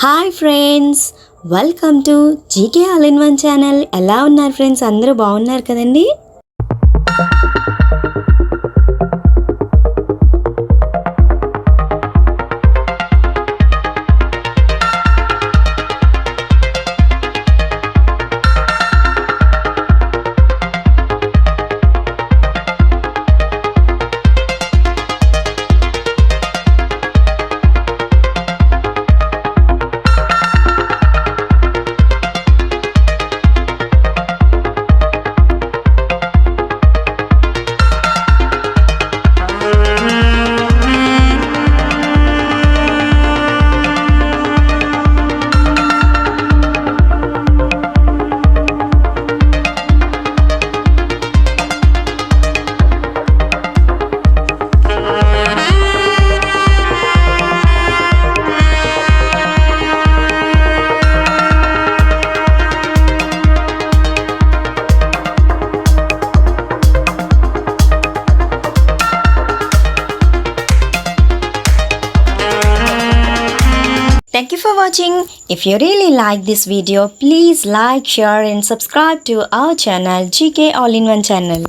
Hi friends, welcome to GK all in one channel. ఎలా ఉన్నారు friends? అందరూ బాగున్నారు కదండి? Thank you for watching. If you really like this video, please like, share and subscribe to our channel GK All in One channel.